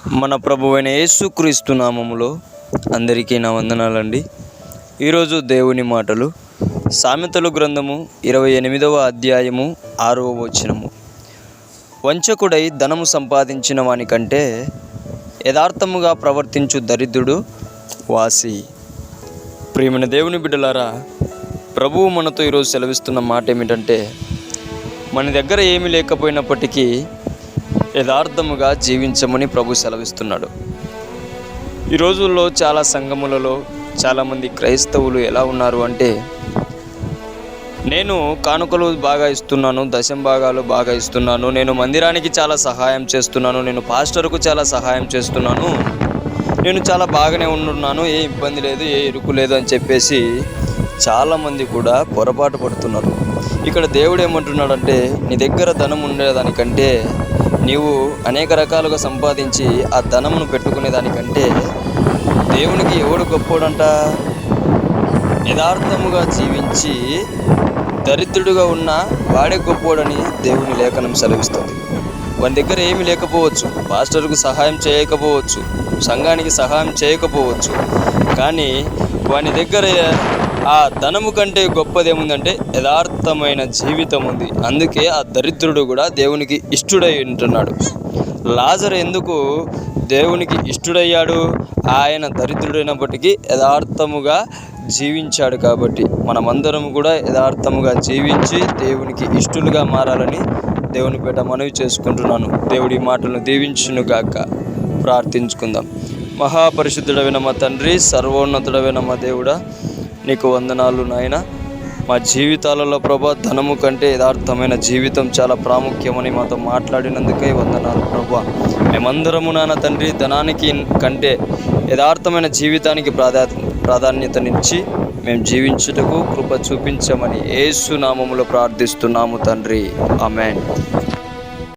మన ప్రభువైన యేసుక్రీస్తు నామములో అందరికీ నా వందనాలండి. ఈరోజు దేవుని మాటలు సామెతలు గ్రంథము 28వ అధ్యాయము 6వ వచనము. వంచకుడై ధనము సంపాదించిన వానికంటే యథార్థముగా ప్రవర్తించు దరిద్రుడు వాసి. ప్రియమైన దేవుని బిడ్డలారా, ప్రభువు మనతో ఈరోజు సెలవిస్తున్న మాట ఏమిటంటే, మన దగ్గర ఏమీ లేకపోయినప్పటికీ యథార్థముగా జీవించమని ప్రభు సెలవిస్తున్నాడు. ఈ రోజుల్లో చాలా సంఘములలో చాలామంది క్రైస్తవులు ఎలా ఉన్నారు అంటే, నేను కానుకలు బాగా ఇస్తున్నాను, దశంభాగాలు బాగా ఇస్తున్నాను, నేను మందిరానికి చాలా సహాయం చేస్తున్నాను, నేను పాస్టర్కు చాలా సహాయం చేస్తున్నాను, నేను చాలా బాగానే ఉంటున్నాను, ఏ ఇబ్బంది లేదు, ఏ ఇరుకు లేదు అని చెప్పేసి చాలామంది కూడా పొరపాటు పడుతున్నారు. ఇక్కడ దేవుడు ఏమంటున్నాడంటే, నీ దగ్గర ధనం ఉండేదానికంటే నీవు అనేక రకాలుగా సంపాదించి ఆ ధనమును పెట్టుకునేదానికంటే దేవునికి ఎవడు గొప్పోడంట? యథార్థముగా జీవించి దరిద్రుడుగా ఉన్న వాడే గొప్పోడని దేవుని లేఖనం సెలవిస్తుంది. వాని దగ్గర ఏమీ లేకపోవచ్చు, పాస్టర్కు సహాయం చేయకపోవచ్చు, సంఘానికి సహాయం చేయకపోవచ్చు, కానీ వాని దగ్గర ఆ ధనము కంటే గొప్పదేముందంటే యథార్థమైన జీవితం ఉంది. అందుకే ఆ దరిద్రుడు కూడా దేవునికి ఇష్టుడై ఉంటున్నాడు. లాజరు ఎందుకు దేవునికి ఇష్టుడయ్యాడు? ఆయన దరిద్రుడైనప్పటికీ యథార్థముగా జీవించాడు. కాబట్టి మనమందరం కూడా యథార్థముగా జీవించి దేవునికి ఇష్టలుగా మారాలని దేవుని పేట మనవి చేసుకుంటున్నాను. దేవుడి మాటలను దీవించును గాక. ప్రార్థించుకుందాం. మహాపరిశుద్ధుడైన మా తండ్రి, సర్వోన్నతుడైన మా దేవుడా, నీకు వందనాలు నాయన. మా జీవితాలలో ప్రభా, ధనము కంటే యథార్థమైన జీవితం చాలా ప్రాముఖ్యమని మాతో మాట్లాడినందుకే వందనాలు ప్రభా. మేమందరము నాన్న తండ్రి, ధనానికి కంటే యథార్థమైన జీవితానికి ప్రాధాన్యతనిచ్చి మేము జీవించుటకు కృప చూపించమని యేసు నామములో ప్రార్థిస్తున్నాము తండ్రి. ఆమేన్.